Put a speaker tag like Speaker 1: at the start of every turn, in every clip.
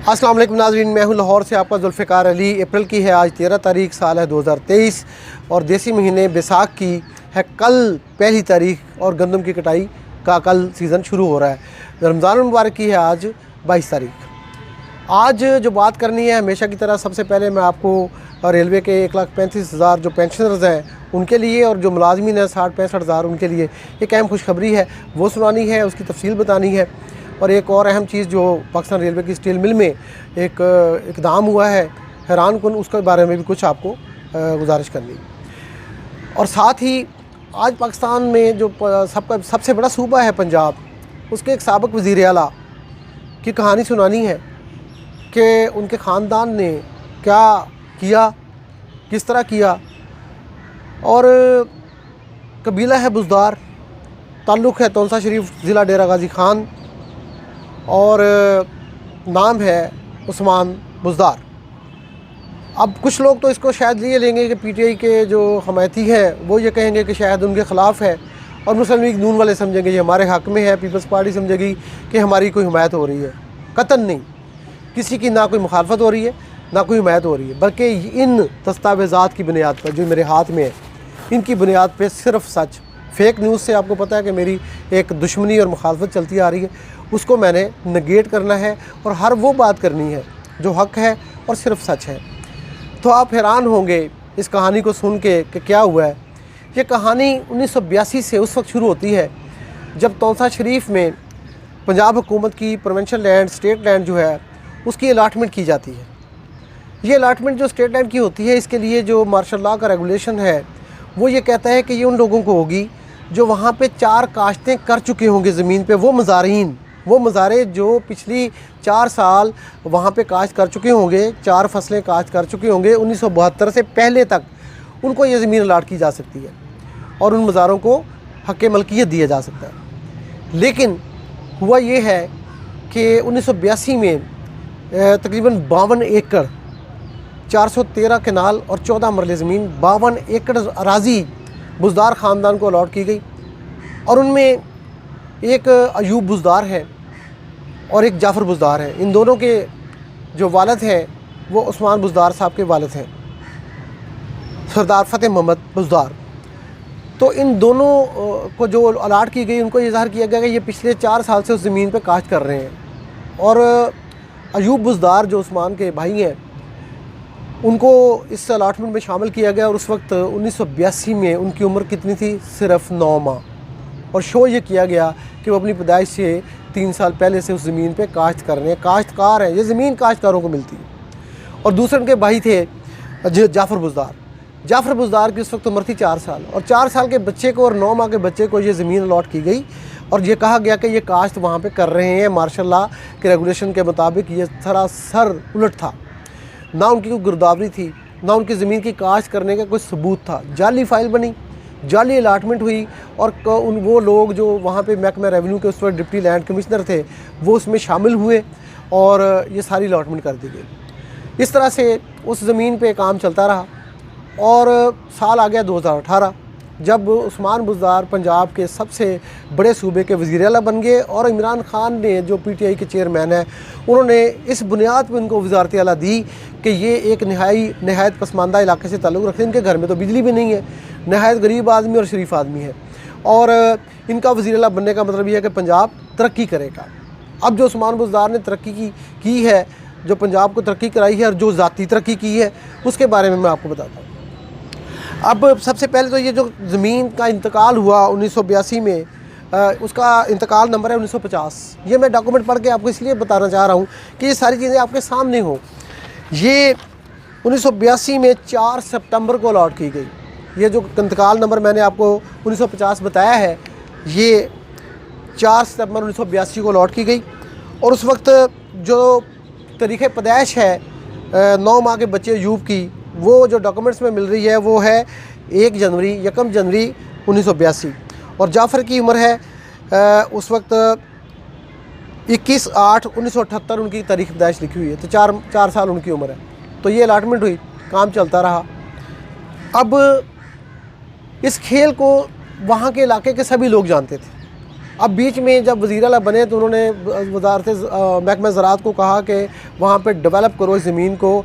Speaker 1: अस्सलाम वालेकुम नाज़रीन, मैं हूं लाहौर से आपका जुल्फ़िकार अली। अप्रैल की है आज 13 तारीख, साल है 2023 और देसी महीने बैसाख की है कल पहली तारीख और गंदम की कटाई का कल सीज़न शुरू हो रहा है। रमज़ान मुबारक की है आज 22 तारीख। आज जो बात करनी है हमेशा की तरह, सबसे पहले मैं आपको रेलवे के 1,35,000 जो पेंशनर्स हैं उनके लिए और जो मुलाजमीन हैं 60-65 हज़ार उनके लिए एक अहम खुशखबरी है, वो सुनानी है, उसकी तफसील बतानी है। और एक और अहम चीज़ जो पाकिस्तान रेलवे की स्टील मिल में एक इक़दाम हुआ है हैरान कुन, उसके बारे में भी कुछ आपको गुजारिश करनी। और साथ ही आज पाकिस्तान में जो सबसे बड़ा सूबा है पंजाब, उसके एक साबिक़ वज़ीर आला की कहानी सुनानी है कि उनके ख़ानदान ने क्या किया, किस तरह किया। और कबीला है बुज़दार, ताल्लुक़ है तौंसा शरीफ, ज़िला डेरा गाज़ी ख़ान और नाम है उस्मान बुज़दार। अब कुछ लोग तो इसको शायद ये लेंगे कि पीटीआई के जो हमायती हैं वो ये कहेंगे कि शायद उनके ख़िलाफ़ है, और मुस्लिम लीग नून वाले समझेंगे ये हमारे हक़ में है, पीपल्स पार्टी समझेगी कि हमारी कोई हिमायत हो रही है। कतन नहीं, किसी की ना कोई मुखालफत हो रही है ना कोई हिमायत हो रही है, बल्कि इन दस्तावेज़ात की बुनियाद पर जो मेरे हाथ में है, इनकी बुनियाद पर सिर्फ सच। फेक न्यूज़ से आपको पता है कि मेरी एक दुश्मनी और मुखालफत चलती आ रही है, उसको मैंने नेगेट करना है और हर वो बात करनी है जो हक़ है और सिर्फ सच है। तो आप हैरान होंगे इस कहानी को सुन के कि क्या हुआ है। ये कहानी 1982 से उस वक्त शुरू होती है जब तौंसा शरीफ में पंजाब हुकूमत की प्रोविंशियल लैंड, स्टेट लैंड जो है उसकी अलाटमेंट की जाती है। ये अलाटमेंट जो स्टेट लैंड की होती है, इसके लिए जो मार्शल लॉ का रेगुलेशन है वो ये कहता है कि ये उन लोगों को होगी जो वहाँ पे 4 काश्तें कर चुके होंगे ज़मीन पे। वो मज़ारे जो पिछली 4 साल वहाँ पे काश्त कर चुके होंगे, 4 फसलें काश्त कर चुके होंगे 1972 से पहले तक, उनको ये ज़मीन अलाट की जा सकती है और उन मज़ारों को हक़ मलकियत दिया जा सकता है। लेकिन हुआ ये है कि 1982 में तकरीबन 52 एकड़, 413 कनाल और 14 मरले ज़मीन, 52 एकड़ अराज़ी बुज़दार ख़ानदान को अलॉट की गई। और उनमें एक अयूब बुज़दार है और एक जाफ़र बुज़दार है। इन दोनों के जो वालिद हैं वो उस्मान बुज़दार साहब के वालिद हैं, सरदार फ़तेह मोहम्मद बुज़दार। तो इन दोनों को जो अलाट की गई, उनको ये ज़ाहिर किया गया कि ये पिछले 4 साल से उस ज़मीन पे काश्त कर रहे हैं। और अयूब बुज़दार जो उस्मान के भाई हैं, उनको इस अलाटमेंट में शामिल किया गया। और उस वक्त 1982 में उनकी उम्र कितनी थी? सिर्फ 9 माह। और शो ये किया गया कि वो अपनी पैदाइश से 3 साल पहले से उस ज़मीन पे काश्त कर रहे हैं, काश्तकार हैं, ये ज़मीन काश्तकारों को मिलती है। और दूसरे उनके भाई थे जाफ़र बुज़दार। जाफ़र बुज़दार की उस वक्त उम्र थी 4 साल, और 4 साल के बच्चे को और 9 माह के बच्चे को ये ज़मीन अलॉट की गई। और ये कहा गया कि ये काश्त वहाँ पर कर रहे हैं मार्शल लॉ के रेगुलेशन के मुताबिक। ये सरासर उलट था, ना उनकी कोई गिरदावरी थी, ना उनकी ज़मीन की काश्त करने का कोई सबूत था। जाली फ़ाइल बनी, जाली अलाटमेंट हुई और वो लोग जो वहाँ पे महकमा रेवेन्यू के उस वक्त डिप्टी लैंड कमिश्नर थे वो उसमें शामिल हुए और ये सारी अलाटमेंट कर दी गई। इस तरह से उस ज़मीन पे काम चलता रहा। और साल आ गया 2018, जब उस्मान बुज़दार पंजाब के सबसे बड़े सूबे के वज़ीर आला बन गए। और इमरान ख़ान ने, जो पीटीआई के चेयरमैन हैं, उन्होंने इस बुनियाद पर उनको वज़ारत आला दी कि ये एक नहायत पसमानदा इलाके से ताल्लुक़ रखते हैं, इनके घर में तो बिजली भी नहीं है, नहायत गरीब आदमी और शरीफ आदमी है, और इनका वज़ीर आला बनने का मतलब ये है कि पंजाब तरक्की करेगा। अब जो उस्मान बुज़दार ने तरक्की की है, जो पंजाब को तरक्की कराई है और जो ज़ाती तरक्की की है, उसके बारे में मैं आपको बताता हूँ। अब सबसे पहले तो ये जो ज़मीन का इंतकाल हुआ 1982 में, उसका इंतकाल नंबर है 1950। ये मैं डॉक्यूमेंट पढ़ के आपको इसलिए बताना चाह रहा हूँ कि ये सारी चीज़ें आपके सामने हों। ये 1982 में 4 सितंबर को अलॉट की गई। ये जो इंतकाल नंबर मैंने आपको 1950 बताया है, ये 4 सितंबर 1982 को अलॉट की गई। और उस वक्त जो तारीख़ पैदाइश है 9 माह के बच्चे अयूब की, वो जो डॉक्यूमेंट्स में मिल रही है वो है 1 जनवरी 1982। और जाफ़र की उम्र है उस वक्त 21/8/1978 उनकी तारीख़ पैदाइश लिखी हुई है। तो 4 साल उनकी उम्र है। तो ये अलाटमेंट हुई, काम चलता रहा। अब इस खेल को वहाँ के इलाके के सभी लोग जानते थे। अब बीच में जब वज़ीर आला बने तो उन्होंने वजारत महकमा ज़राअत को कहा कि वहाँ पे डेवलप करो इस ज़मीन को,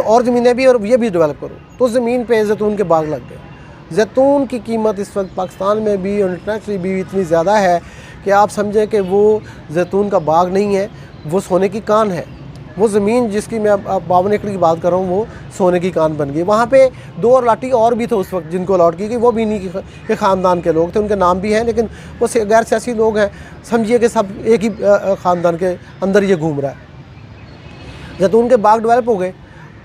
Speaker 1: और ज़मीनें भी और ये भी डेवलप करो। तो ज़मीन पे जैतून के बाग लग गए। जैतून की कीमत इस वक्त पाकिस्तान में भी और इंटरनेशनली भी इतनी ज़्यादा है कि आप समझें कि वो जैतून का बाग नहीं है, वो सोने की कान है। वो ज़मीन जिसकी मैं अब 52 एकड़ की बात कर रहा हूँ, वो सोने की कान बन गई। वहाँ पे 2 और लाठी और भी थे उस वक्त जिनको अलॉट की गई, वो भी इन्हीं के ख़ानदान के लोग थे, उनके नाम भी हैं, लेकिन वो गैर सियासी लोग हैं। समझिए कि सब एक ही ख़ानदान के अंदर ये घूम रहा है। जैतून के बाग डेवलप हो गए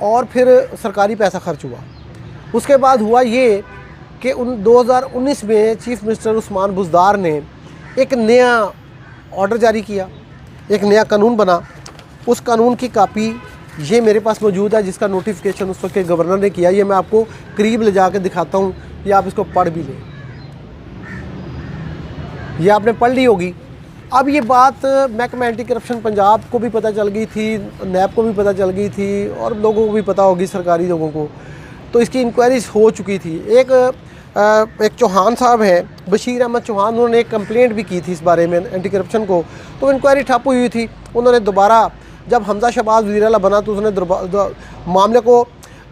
Speaker 1: और फिर सरकारी पैसा खर्च हुआ। उसके बाद हुआ ये कि 2019 में चीफ़ मिनिस्टर उस्मान बुज़दार ने एक नया ऑर्डर जारी किया, एक नया कानून बना। उस कानून की कापी ये मेरे पास मौजूद है, जिसका नोटिफिकेशन उस वक्त के गवर्नर ने किया। ये मैं आपको करीब ले जाकर दिखाता हूँ, ये आप इसको पढ़ भी लें। ये आपने पढ़ ली होगी। अब ये बात महकमा एंटी करप्शन पंजाब को भी पता चल गई थी, नैब को भी पता चल गई थी, और लोगों को भी पता होगी, सरकारी लोगों को। तो इसकी इंक्वायरीज हो चुकी थी। एक चौहान साहब हैं, बशीर अहमद चौहान, उन्होंने एक कंप्लेंट भी की थी इस बारे में एंटी करप्शन को। तो इंक्वायरी ठप हुई थी। उन्होंने दोबारा जब हमजा शहबाज वज़ीर आला बना तो उसने मामले को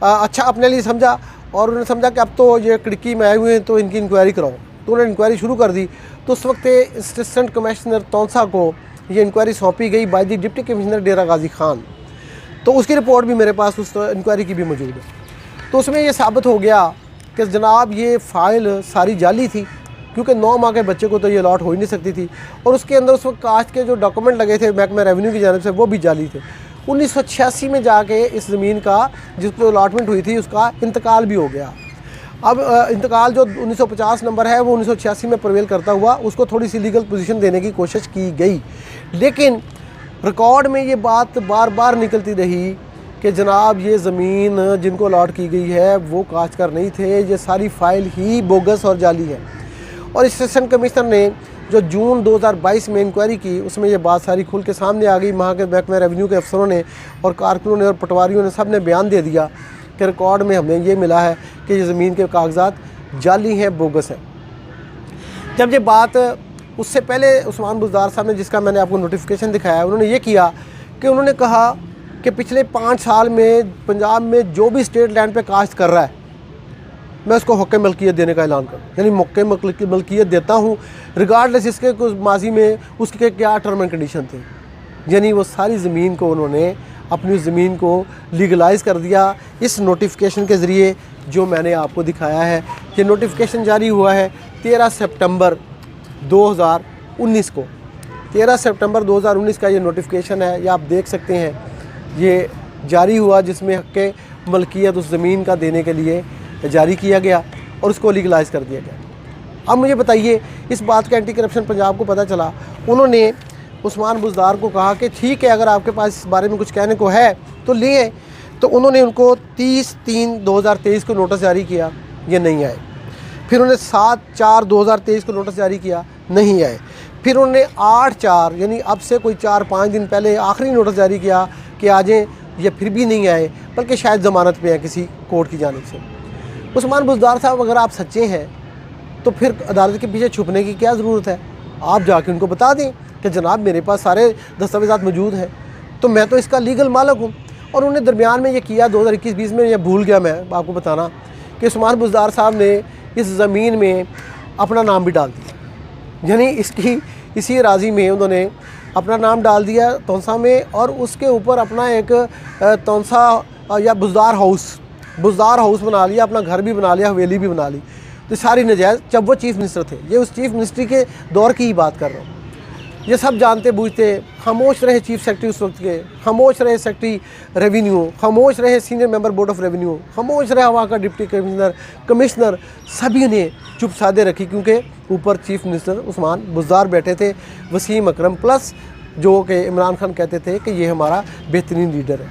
Speaker 1: अच्छा अपने लिए समझा, और उन्होंने समझा कि अब तो ये खिड़की में आए हुए हैं तो इनकी इंक्वायरी कराओ। तो उन्होंने इंक्वायरी शुरू कर दी। तो उस वक्त असिस्टेंट कमिश्नर तौंसा को ये इंक्वायरी सौंपी गई बाय द डिप्टी कमिश्नर डेरा गाजी खान। तो उसकी रिपोर्ट भी मेरे पास उस इंक्वायरी की भी मौजूद है। तो उसमें ये साबित हो गया कि जनाब ये फ़ाइल सारी जाली थी, क्योंकि 9 माह के बच्चे को तो ये अलॉट हो ही नहीं सकती थी। और उसके अंदर उस वक्त कास्ट के जो डॉक्यूमेंट लगे थे महकमा रेवेन्यू की जानिब से, वो भी जाली थे। 1986 में जाके इस ज़मीन का जिस पर अलॉटमेंट हुई थी उसका इंतकाल भी हो गया। अब इंतकाल जो 1950 नंबर है वो 1986 में प्रवेल करता हुआ उसको थोड़ी सी लीगल पोजीशन देने की कोशिश की गई, लेकिन रिकॉर्ड में ये बात बार बार निकलती रही कि जनाब ये ज़मीन जिनको अलॉट की गई है वो काश्तकार नहीं थे, ये सारी फ़ाइल ही बोगस और जाली है। और असिस्टेंट कमिश्नर ने जो जून 2022 में इंक्वायरी की, उसमें ये बात सारी खुल के सामने आ गई। वहाँ के महकमा रेवेन्यू के अफसरों ने और कारकुनों ने और पटवारियों ने सब ने बयान दे दिया कि रिकॉर्ड में हमें ये मिला है कि ये ज़मीन के कागजात जाली हैं, बोगस हैं। जब ये बात उससे पहले उस्मान बुज़दार साहब ने, जिसका मैंने आपको नोटिफिकेशन दिखाया, उन्होंने ये किया कि उन्होंने कहा कि पिछले 5 साल में पंजाब में जो भी स्टेट लैंड पे काश्त कर रहा है मैं उसको हक़ मलकियत देने का ऐलान करूँ, यानी मौके मलकियत देता हूँ, रिगार्डलेस इसके कुछ माजी में उसके क्या टर्म एंड कंडीशन थे। यानी वो सारी ज़मीन को उन्होंने अपनी ज़मीन को लीगलाइज़ कर दिया इस नोटिफिकेशन के ज़रिए जो मैंने आपको दिखाया है। ये नोटिफिकेशन जारी हुआ है 13 सितंबर 2019 को। 13 सितंबर 2019 का ये नोटिफिकेशन है, ये आप देख सकते हैं। ये जारी हुआ जिसमें हक़ मलकियत उस ज़मीन का देने के लिए जारी किया गया और उसको लीगलाइज़ कर दिया गया। अब मुझे बताइए, इस बात का एंटी करप्शन पंजाब को पता चला। उन्होंने उस्मान बुज़दार को कहा कि ठीक है, अगर आपके पास इस बारे में कुछ कहने को है तो ले आए। तो उन्होंने उनको 30/3/2023 को नोटिस जारी किया, ये नहीं आए। फिर उन्होंने 7/4/2023 को नोटिस जारी किया, नहीं आए। फिर उन्होंने 8/4 यानी अब से कोई 4-5 दिन पहले आखिरी नोटिस जारी किया कि आ जाएँ, ये फिर भी नहीं आए, बल्कि शायद ज़मानत पे हैं किसी कोर्ट की जानिब से। उस्मान बुज़दार साहब, अगर आप सच्चे हैं तो फिर अदालत के पीछे छुपने की क्या ज़रूरत है? आप जाके उनको बता दें कि जनाब मेरे पास सारे दस्तावेज़ात मौजूद हैं, तो मैं तो इसका लीगल मालिक हूँ। और उन्होंने दरमियान में ये किया 2021-20 में, ये भूल गया मैं आपको बताना कि उस्मान बुज़दार साहब ने इस ज़मीन में अपना नाम भी डाल दिया। यानी इसी राज़ी में उन्होंने अपना नाम डाल दिया तौंसा में, और उसके ऊपर अपना एक तौंसा या बुज़दार हाउस बना लिया, अपना घर भी बना लिया, हवेली भी बना ली। तो सारी नजायज़, जब वो चीफ़ मिनिस्टर थे, ये उस चीफ़ मिनिस्ट्री के दौर की ही बात कर रहा हूँ। ये सब जानते बूझते खामोश रहे चीफ़ सेक्रेटरी उस वक्त के, खामोश रहे सेक्रेटरी रेवेन्यू, खामोश रहे senior member board of revenue, खामोश रहा वहाँ का डिप्टी कमिश्नर, सभी ने चुप साधे रखी, क्योंकि ऊपर चीफ़ मिनिस्टर उस्मान बुज़दार बैठे थे, वसीम अकरम प्लस जो कि इमरान खान कहते थे कि ये हमारा बेहतरीन लीडर है।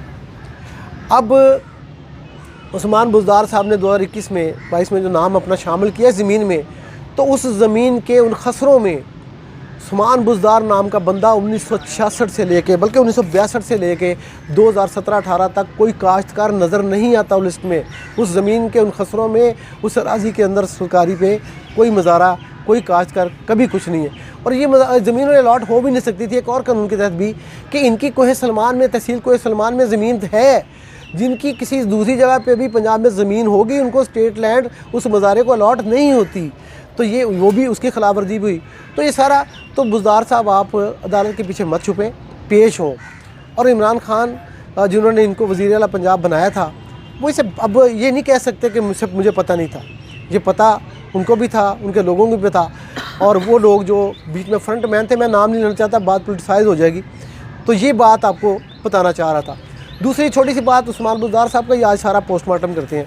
Speaker 1: अब उस्मान बुज़दार साहब ने 2021-22 में जो नाम अपना शामिल किया ज़मीन में, तो उस ज़मीन के उन खसरों में उस्मान बुज़दार नाम का बंदा 1966 से लेके, बल्कि 1962 से लेके 2017-18 तक कोई काश्तकार नज़र नहीं आता लिस्ट में। उस ज़मीन के उन खसरों में, उस अराज़ी के अंदर सरकारी पे कोई मज़ारा, कोई काश्तकार कभी कुछ नहीं है। और ये ज़मीन अलॉट हो भी नहीं सकती थी एक और कानून के तहत भी कि इनकी कोह सलमान में, तहसील कोह सलमान में ज़मीन है, जिनकी किसी दूसरी जगह पे भी पंजाब में ज़मीन होगी उनको स्टेट लैंड उस मज़ारे को अलॉट नहीं होती। तो ये वो भी उसकी खिलाफ वर्जी भी हुई। तो ये सारा, तो बुज़दार साहब आप अदालत के पीछे मत छुपें, पेश हों। और इमरान खान जिन्होंने इनको वज़ीर आला पंजाब बनाया था, वो इसे अब ये नहीं कह सकते कि मुझे पता नहीं था। ये पता उनको भी था, उनके लोगों को भी था। और वो लोग जो बीच में फ्रंट मैन थे, मैं नाम नहीं लेना चाहता, बात पोलिटिसाइज हो जाएगी, तो ये बात आपको बताना चाह रहा था। दूसरी छोटी सी बात, उस्मान बुज़दार साहब का ये आज सारा पोस्टमार्टम करते हैं।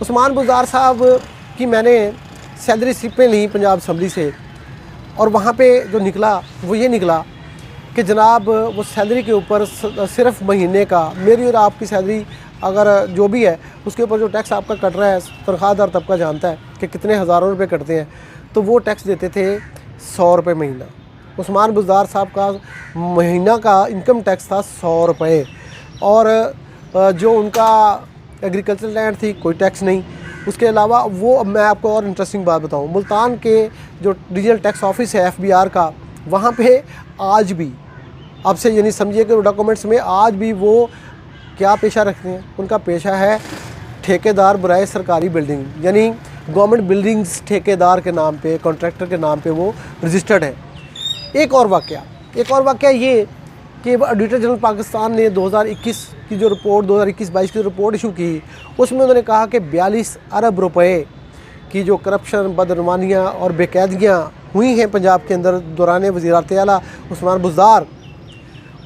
Speaker 1: उस्मान बुज़दार साहब की मैंने सैलरी स्लिपें ली पंजाब असम्बली से, और वहाँ पे जो निकला वो ये निकला कि जनाब वो सैलरी के ऊपर सिर्फ महीने का, मेरी और आपकी सैलरी अगर जो भी है उसके ऊपर जो टैक्स आपका कट रहा है, तनख्वाहदार तबका जानता है कि कितने हज़ारों रुपए कटते हैं, तो वो टैक्स देते थे 100 रुपये महीना। उस्मान बुज़दार साहब का महीना का इनकम टैक्स था 100 रुपये, और जो उनका एग्रीकल्चर लैंड थी कोई टैक्स नहीं। उसके अलावा वो, मैं आपको और इंटरेस्टिंग बात बताऊं, मुल्तान के जो रीजनल टैक्स ऑफिस है FBR का, वहाँ पे आज भी आपसे ये नहीं समझिए कि डॉक्यूमेंट्स में आज भी वो क्या पेशा रखते हैं। उनका पेशा है ठेकेदार बराए सरकारी बिल्डिंग, यानी गवर्नमेंट बिल्डिंग्स ठेकेदार के नाम पे, कॉन्ट्रैक्टर के नाम पे वो रजिस्टर्ड है। एक और वाक़या ये कि ऑडिटर जनरल पाकिस्तान ने 2021 की जो रिपोर्ट, 2021-22 की जो रिपोर्ट इशू की, उसमें उन्होंने कहा कि 42 अरब रुपए की जो करप्शन, बदनवानियाँ और बेकायदगियाँ हुई हैं पंजाब के अंदर दौरान वज़ीर आला उस्मान बुज़दार,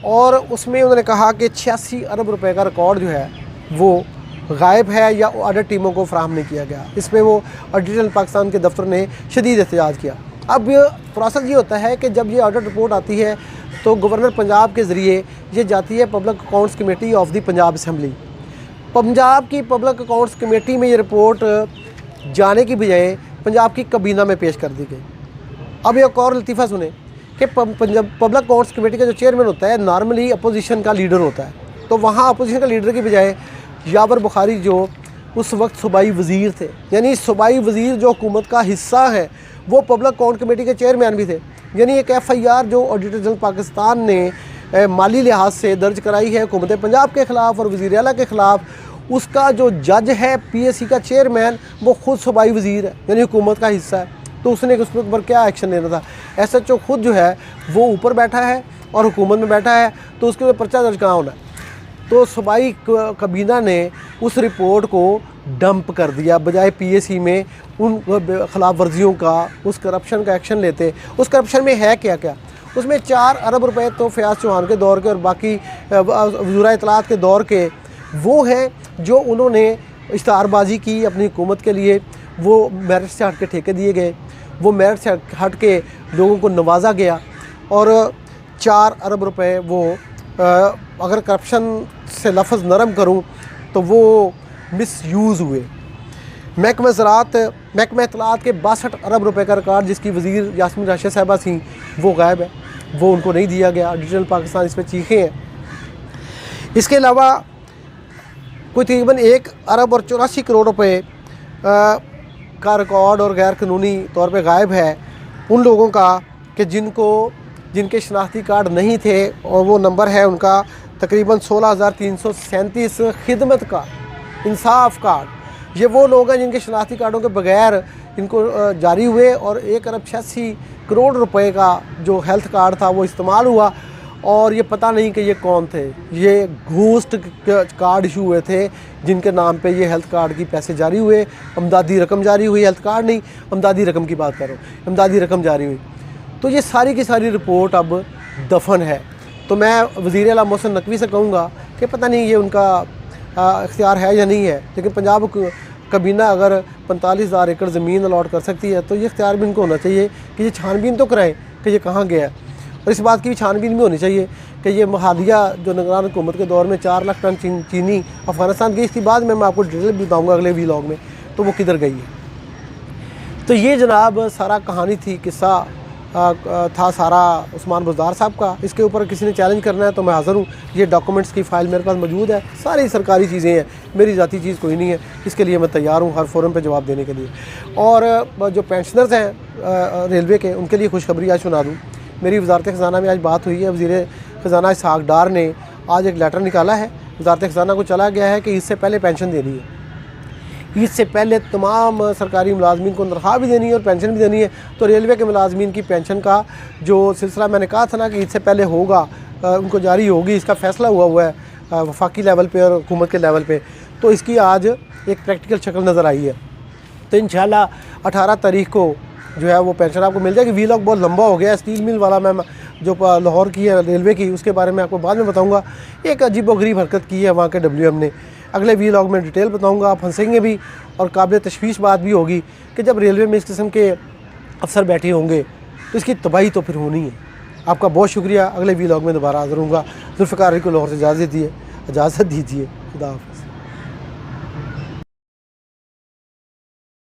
Speaker 1: और उसमें उन्होंने कहा कि 86 अरब रुपए का रिकॉर्ड जो है वो गायब है या ऑडिट टीमों को फराहम नहीं किया गया। इस पर वो ऑडिटर जनरल पाकिस्तान के दफ्तर ने शदीद एहतजाज किया। अब प्रोसेस ये होता है कि जब ये ऑडिट रिपोर्ट आती है तो गवर्नर पंजाब के ज़रिए ये जाती है public accounts committee of the Punjab assembly. Punjab की पब्लिक अकाउंट्स कमेटी में ये रिपोर्ट जाने की बजाय पंजाब की कबीना में पेश कर दी गई। अब एक और लतीफ़ा सुने कि पंजाब पब्लिक अकाउंट्स कमेटी का जो चेयरमैन होता है नॉर्मली अपोजिशन का लीडर होता है, तो वहाँ अपोजिशन का लीडर की बजाय यावर बुखारी जो उस वक्त सूबाई वज़ीर थे, यानी सूबाई वज़ीर जो हुकूमत का हिस्सा है, वो पब्लिक अकाउंट कमेटी के चेयरमैन भी थे। यानी एक FIR जो ऑडिटर जनरल पाकिस्तान ने माली लिहाज से दर्ज कराई है हुकूमत पंजाब के ख़िलाफ़ और वज़ीर आला के ख़िलाफ़, उसका जो जज है PSC का चेयरमैन वो ख़ुद सूबाई वज़ीर है, यानी हुकूमत का हिस्सा है। तो उसने उस पर क्या एक्शन लेना था। SHO खुद जो है वो ऊपर बैठा है और हुकूमत में बैठा है, तो उसके ऊपर पर्चा दर्ज कहाँ होना है। तो सूबाई कबीना ने उस रिपोर्ट को डंप कर दिया, बजाय PSC में उन खिलाफ वर्जियों का, उस करप्शन का एक्शन लेते। उस करप्शन में है क्या क्या, उसमें 4 अरब रुपए तो फयाज़ चौहान के दौर के और बाकी वज़ीर इत्तलात के दौर के वो हैं जो उन्होंने इश्तहारबाजी की अपनी हुकूमत के लिए, वो मेरिट से हट के ठेके दिए गए, वो मेरिट से हट के लोगों को नवाजा गया, और 4 अरब रुपए वो अगर करप्शन से लफ्ज़ नरम करूं तो वो मिसयूज़ हुए। महकमा ज़राअत, महकमा इत्तलात के 62 अरब रुपए का रिकॉर्ड जिसकी वज़ीर यास्मीन राशिद साहिबा थी वो गायब है, वो उनको नहीं दिया गया। ऑडिटर जनरल पाकिस्तान इस पर चीखे हैं। इसके अलावा कोई तकरीबन 1 अरब और 84 करोड़ रुपए का रिकॉर्ड और गैर कानूनी तौर पे गायब है उन लोगों का कि जिनके शनाख्ती कार्ड नहीं थे, और वो नंबर है उनका तकरीबन 16,337 खिदमत का इंसाफ कार्ड। ये वो लोग हैं जिनके शनाख्ती कार्डों के बगैर इनको जारी हुए, और 1 अरब 86 करोड़ रुपए का जो हेल्थ कार्ड था वो इस्तेमाल हुआ, और ये पता नहीं कि ये कौन थे। ये घोस्ट कार्ड इशू हुए थे जिनके नाम पे ये हेल्थ कार्ड की पैसे जारी हुए, अमदादी रकम जारी हुई, हेल्थ कार्ड नहीं, अमदादी रकम की बात कर रहा हूँ, अमदादी रकम जारी हुई। तो ये सारी की सारी रिपोर्ट अब दफन है। तो मैं वज़ीर आला मोहसिन नकवी से कहूँगा कि पता नहीं ये उनका इख्तियार है या नहीं है, लेकिन पंजाब कबीना अगर 45,000 एकड़ ज़मीन अलॉट कर सकती है तो ये इख्तियार भी इनको होना चाहिए कि ये छानबीन तो कराएं कि ये कहाँ गया है, और इस बात की भी छानबीन भी होनी चाहिए कि ये हालिया जो निगरान हुकूमत के दौर में 4 लाख टन चीनी अफ़गानिस्तान की, इसके बाद मैं आपको डिटेल भी बताऊँगा अगले व्लॉग में, तो वो किधर गई है। तो ये जनाब सारा कहानी थी, किस्सा था सारा उस्मान बुज़दार साहब का। इसके ऊपर किसी ने चैलेंज करना है तो मैं हाज़िर हूँ। ये डॉक्यूमेंट्स की फ़ाइल मेरे पास मौजूद है, सारी सरकारी चीज़ें हैं, मेरी ज़ाती चीज़ कोई नहीं है। इसके लिए मैं तैयार हूँ हर फोरम पे जवाब देने के लिए। और जो पेंशनर्स हैं रेलवे के, उनके लिए खुशखबरी आज सुना दूँ। मेरी वज़ारत ख़ज़ाना में आज बात हुई है। वज़ीर ख़ज़ाना इसहाक़ डार ने आज एक लेटर निकाला है, वज़ारत ख़ज़ाना को चला गया है कि इससे पहले पेंशन देनी है, इससे पहले तमाम सरकारी मुलाजमीन को तनख्वाह भी देनी है और पेंशन भी देनी है। तो रेलवे के मुलाजमीन की पेंशन का जो सिलसिला मैंने कहा था ना कि इससे पहले होगा, उनको जारी होगी, इसका फ़ैसला हुआ है वफाकी लेवल पे और हुकूमत के लेवल पे। तो इसकी आज एक प्रैक्टिकल शक्ल नज़र आई है। तो इंशाल्लाह 18 तारीख को जो है वो पेंशन आपको मिल जाएगी। वीलॉग बहुत लंबा हो गया है। स्टील मिल वाला मैं जो लाहौर की है रेलवे की, उसके बारे में आपको बाद में बताऊँगा। एक अजीबोगरीब हरकत की है वहाँ के WM ने, अगले वीलॉग में डिटेल बताऊंगा। आप हंसेंगे भी और काबिल तशवीश बात भी होगी कि जब रेलवे में इस किस्म के अफसर बैठे होंगे तो इसकी तबाही तो फिर होनी है। आपका बहुत शुक्रिया। अगले वीलॉग में दोबारा हाज़िर होऊंगा। जुल्फ़िकार अली को लाहौर से इजाज़त दीजिए। खुदा हाफ़िज़।